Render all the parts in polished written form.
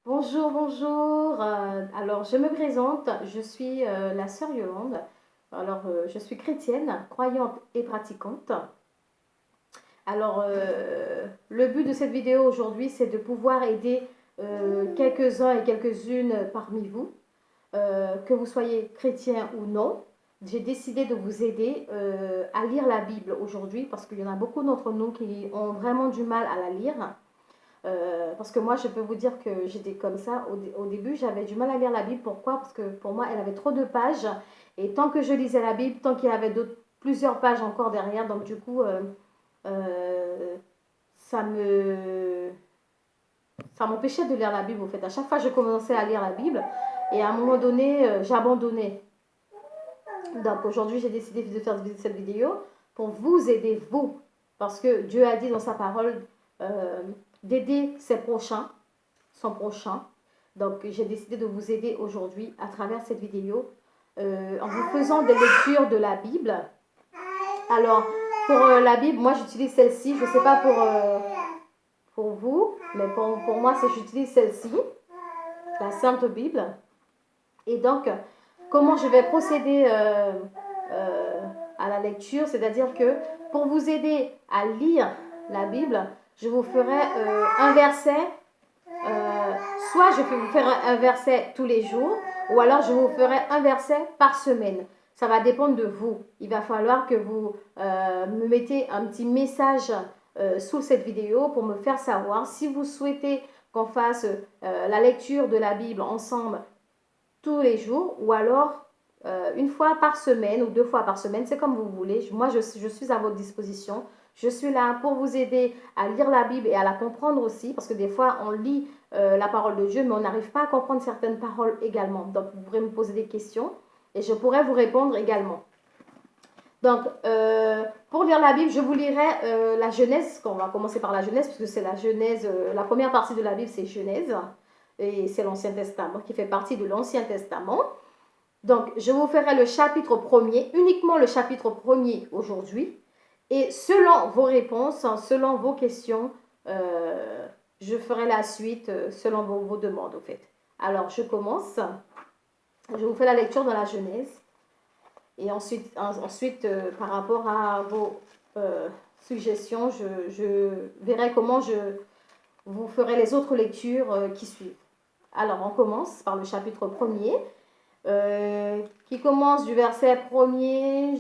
Bonjour, bonjour. Alors, je me présente, je suis la sœur Yolande. Alors, je suis chrétienne, croyante et pratiquante. Alors, le but de cette vidéo aujourd'hui, c'est de pouvoir aider quelques-uns et quelques-unes parmi vous, que vous soyez chrétien ou non. J'ai décidé de vous aider à lire la Bible aujourd'hui parce qu'il y en a beaucoup d'entre nous qui ont vraiment du mal à la lire. Parce que moi, je peux vous dire que j'étais comme ça. Au début, j'avais du mal à lire la Bible. Pourquoi? Parce que pour moi, elle avait trop de pages. Et tant que je lisais la Bible, tant qu'il y avait plusieurs pages encore derrière, donc du coup, euh, ça me, ça m'empêchait de lire la Bible. Au fait, à chaque fois, je commençais à lire la Bible. Et à un moment donné, j'abandonnais. Donc aujourd'hui, j'ai décidé de faire cette vidéo pour vous aider, vous. Parce que Dieu a dit dans sa parole euh, d'aider ses prochains, son prochain. Donc, j'ai décidé de vous aider aujourd'hui à travers cette vidéo en vous faisant des lectures de la Bible. Alors, pour la Bible, moi j'utilise celle-ci. Je ne sais pas pour vous, mais pour moi, j'utilise celle-ci, la Sainte Bible. Et donc, comment je vais procéder euh, à la lecture? C'est-à-dire que pour vous aider à lire la Bible, je vous ferai un verset. Euh, Soit je vais vous faire un verset tous les jours, ou alors je vous ferai un verset par semaine. Ça va dépendre de vous. Il va falloir que vous me mettez un petit message sous cette vidéo pour me faire savoir si vous souhaitez qu'on fasse la lecture de la Bible ensemble tous les jours, ou alors une fois par semaine ou deux fois par semaine, c'est comme vous voulez. Moi, je suis à votre disposition. Je suis là pour vous aider à lire la Bible et à la comprendre aussi, parce que des fois, on lit la parole de Dieu, mais on n'arrive pas à comprendre certaines paroles également. Donc, vous pourrez me poser des questions et je pourrai vous répondre également. Donc, pour lire la Bible, je vous lirai la Genèse. On va commencer par la Genèse, puisque c'est la Genèse, la première partie de la Bible, c'est Genèse. Et c'est l'Ancien Testament, qui fait partie de l'Ancien Testament. Donc, je vous ferai le chapitre premier, uniquement le chapitre premier aujourd'hui. Et selon vos réponses, selon vos questions, je ferai la suite selon vos demandes, au fait. Alors, je commence. Je vous fais la lecture dans la Genèse. Et ensuite par rapport à vos suggestions, je verrai comment je vous ferai les autres lectures qui suivent. Alors, on commence par le chapitre premier. Qui commence du verset 1er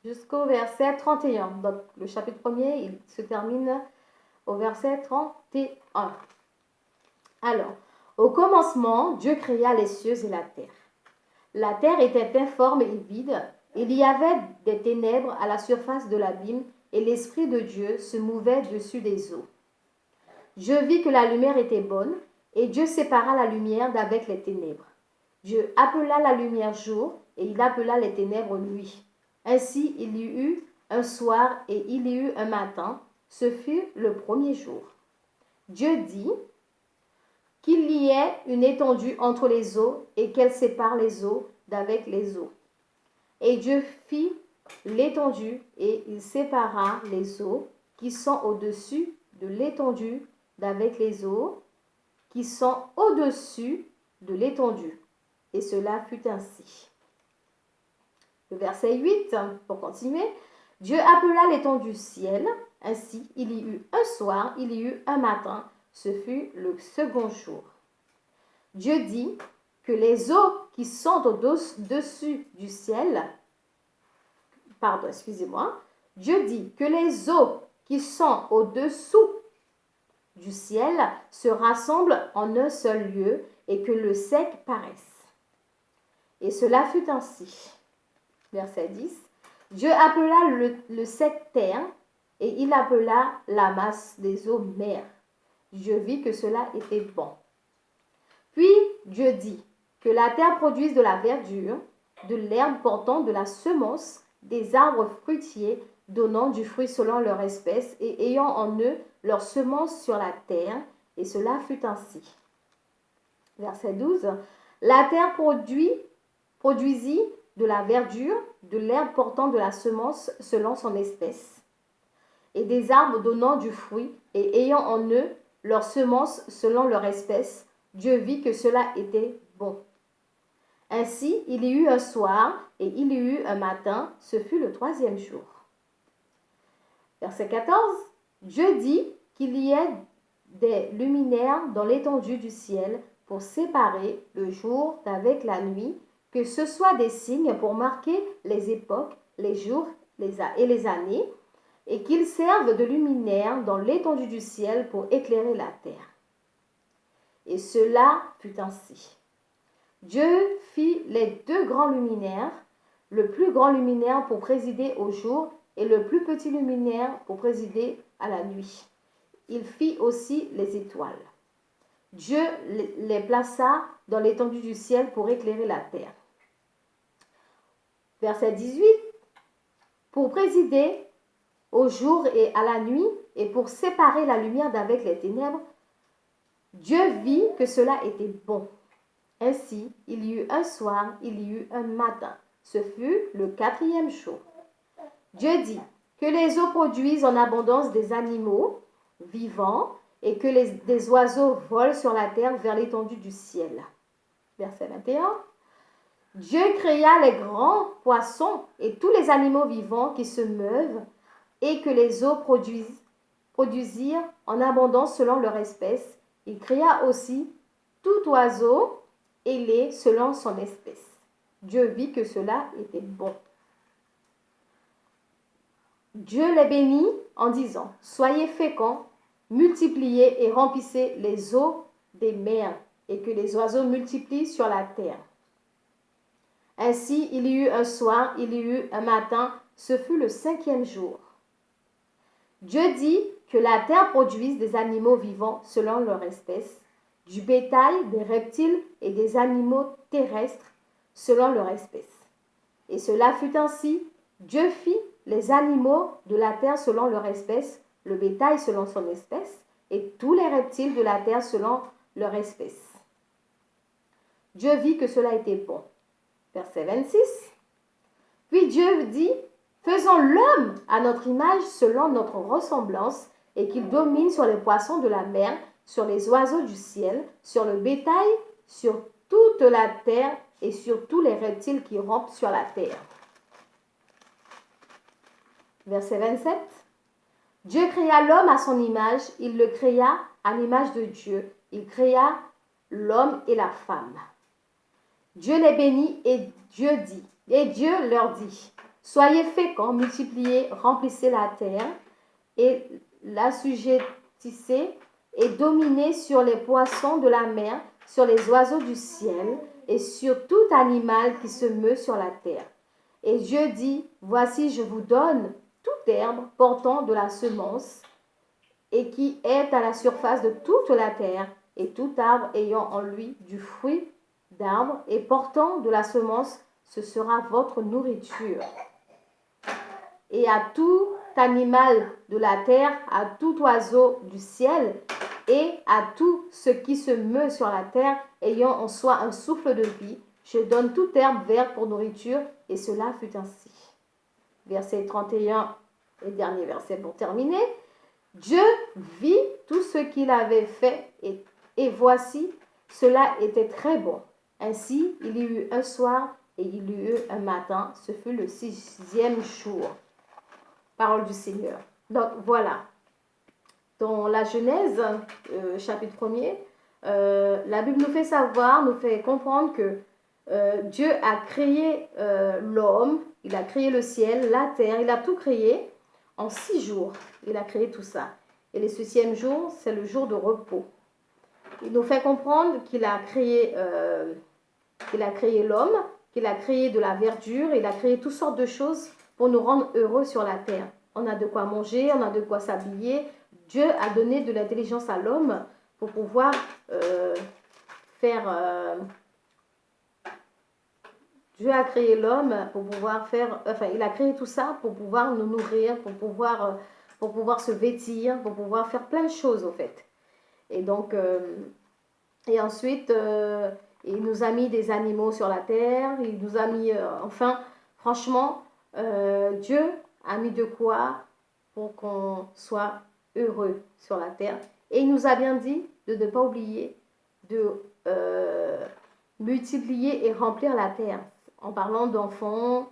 jusqu'au verset 31. Donc, le chapitre 1er, il se termine au verset 31. Alors, au commencement, Dieu créa les cieux et la terre. La terre était informe et vide. Il y avait des ténèbres à la surface de l'abîme, et l'Esprit de Dieu se mouvait dessus des eaux. Dieu vit que la lumière était bonne, et Dieu sépara la lumière d'avec les ténèbres. Dieu appela la lumière jour, et il appela les ténèbres nuit. Ainsi il y eut un soir et il y eut un matin. Ce fut le premier jour. Dieu dit qu'il y ait une étendue entre les eaux et qu'elle sépare les eaux d'avec les eaux. Et Dieu fit l'étendue et il sépara les eaux qui sont au-dessus de l'étendue d'avec les eaux qui sont au-dessus de l'étendue. Et cela fut ainsi. Le verset 8, pour continuer, Dieu appela l'étendue ciel. Ainsi, il y eut un soir, il y eut un matin. Ce fut le second jour. Dieu dit que les eaux qui sont au-dessus du ciel, pardon, excusez-moi, Dieu dit que les eaux qui sont au-dessous du ciel se rassemblent en un seul lieu et que le sec paraisse. Et cela fut ainsi. Verset 10. Dieu appela le sec terre et il appela la masse des eaux mer. Dieu vit que cela était bon. Puis Dieu dit que la terre produise de la verdure, de l'herbe portant de la semence, des arbres fruitiers donnant du fruit selon leur espèce et ayant en eux leur semence sur la terre. Et cela fut ainsi. Verset 12. La terre produisit de la verdure, de l'herbe portant de la semence selon son espèce, et des arbres donnant du fruit et ayant en eux leurs semences selon leur espèce. Dieu vit que cela était bon. Ainsi, il y eut un soir et il y eut un matin, ce fut le troisième jour. Verset 14. Dieu dit qu'il y ait des luminaires dans l'étendue du ciel pour séparer le jour d'avec la nuit, que ce soit des signes pour marquer les époques, les jours et les années, et qu'ils servent de luminaires dans l'étendue du ciel pour éclairer la terre. Et cela fut ainsi. Dieu fit les deux grands luminaires, le plus grand luminaire pour présider au jour et le plus petit luminaire pour présider à la nuit. Il fit aussi les étoiles. Dieu les plaça dans l'étendue du ciel pour éclairer la terre. Verset 18. Pour présider au jour et à la nuit et pour séparer la lumière d'avec les ténèbres, Dieu vit que cela était bon. Ainsi, il y eut un soir, il y eut un matin. Ce fut le quatrième jour. Dieu dit que les eaux produisent en abondance des animaux vivants et que des oiseaux volent sur la terre vers l'étendue du ciel. Verset 21. Dieu créa les grands poissons et tous les animaux vivants qui se meuvent et que les eaux produisirent en abondance selon leur espèce. Il créa aussi tout oiseau ailé selon son espèce. Dieu vit que cela était bon. Dieu les bénit en disant, soyez féconds, multipliez et remplissez les eaux des mers et que les oiseaux multiplient sur la terre. Ainsi, il y eut un soir, il y eut un matin, ce fut le cinquième jour. Dieu dit que la terre produise des animaux vivants selon leur espèce, du bétail, des reptiles et des animaux terrestres selon leur espèce. Et cela fut ainsi. Dieu fit les animaux de la terre selon leur espèce, le bétail selon son espèce, et tous les reptiles de la terre selon leur espèce. Dieu vit que cela était bon. Verset 26. Puis Dieu dit, faisons l'homme à notre image selon notre ressemblance, et qu'il domine sur les poissons de la mer, sur les oiseaux du ciel, sur le bétail, sur toute la terre et sur tous les reptiles qui rampent sur la terre. Verset 27. Dieu créa l'homme à son image, il le créa à l'image de Dieu. Il créa l'homme et la femme. Dieu les bénit et Dieu leur dit, soyez féconds, multipliez, remplissez la terre et l'assujettissez et dominez sur les poissons de la mer, sur les oiseaux du ciel et sur tout animal qui se meut sur la terre. Et Dieu dit, voici je vous donne toute herbe portant de la semence et qui est à la surface de toute la terre et tout arbre ayant en lui du fruit d'arbre et portant de la semence, ce sera votre nourriture. Et à tout animal de la terre, à tout oiseau du ciel et à tout ce qui se meut sur la terre, ayant en soi un souffle de vie, je donne toute herbe verte pour nourriture, et cela fut ainsi. Verset 31 et dernier verset pour terminer. Dieu vit tout ce qu'il avait fait et voici, cela était très bon. Ainsi, il y eut un soir et il y eut un matin, ce fut le sixième jour. Parole du Seigneur. Donc voilà, dans la Genèse, chapitre 1er, la Bible nous fait savoir, nous fait comprendre que Dieu a créé l'homme, il a créé le ciel, la terre, il a tout créé en 6 jours. Il a créé tout ça. Et le 6e jour, c'est le jour de repos. Il nous fait comprendre qu'il a créé l'homme, qu'il a créé de la verdure, il a créé toutes sortes de choses pour nous rendre heureux sur la terre. On a de quoi manger, on a de quoi s'habiller. Dieu a donné de l'intelligence à l'homme pour pouvoir Dieu a créé l'homme pour pouvoir il a créé tout ça pour pouvoir nous nourrir, pour pouvoir se vêtir, pour pouvoir faire plein de choses au fait. Et donc, et ensuite, il nous a mis des animaux sur la terre, il nous a mis, franchement, Dieu a mis de quoi pour qu'on soit heureux sur la terre Et il nous a bien dit de ne pas oublier de multiplier et remplir la terre. En parlant d'enfants,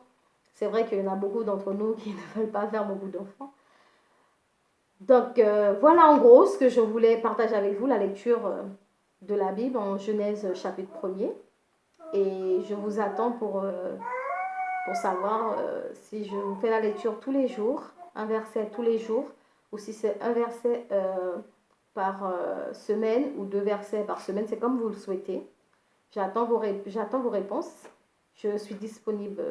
c'est vrai qu'il y en a beaucoup d'entre nous qui ne veulent pas faire beaucoup d'enfants. Donc voilà en gros ce que je voulais partager avec vous, la lecture de la Bible en Genèse chapitre 1er. Et je vous attends pour savoir si je vous fais la lecture tous les jours, un verset tous les jours, ou si c'est un verset par semaine ou 2 versets par semaine, c'est comme vous le souhaitez. J'attends vos réponses. Je suis disponible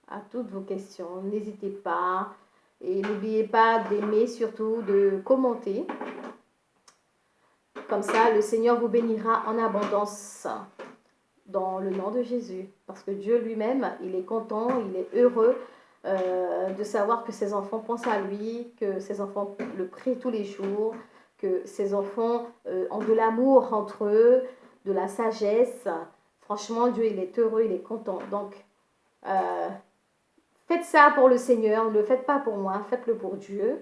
à toutes vos questions. N'hésitez pas. Et n'oubliez pas d'aimer, surtout de commenter. Comme ça, le Seigneur vous bénira en abondance dans le nom de Jésus. Parce que Dieu lui-même, il est content, il est heureux de savoir que ses enfants pensent à lui, que ses enfants le prient tous les jours, que ses enfants ont de l'amour entre eux, de la sagesse. Franchement, Dieu, il est heureux, il est content. Donc, faites ça pour le Seigneur, ne le faites pas pour moi, faites-le pour Dieu.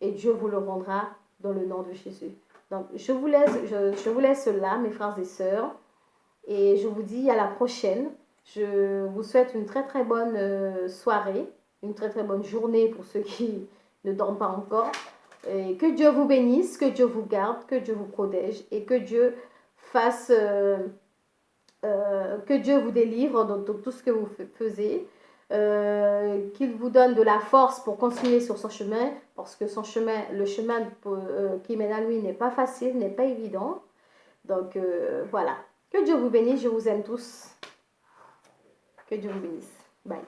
Et Dieu vous le rendra dans le nom de Jésus. Donc, je vous laisse là, mes frères et sœurs. Et je vous dis à la prochaine. Je vous souhaite une très très bonne soirée, une très très bonne journée pour ceux qui ne dorment pas encore. Et que Dieu vous bénisse, que Dieu vous garde, que Dieu vous protège et que Dieu fasse, que Dieu vous délivre dans tout ce que vous faisiez. Qu'il vous donne de la force pour continuer sur son chemin, parce que le chemin qui mène à lui n'est pas facile, n'est pas évident. Donc voilà. Que Dieu vous bénisse, je vous aime tous. Que Dieu vous bénisse. Bye.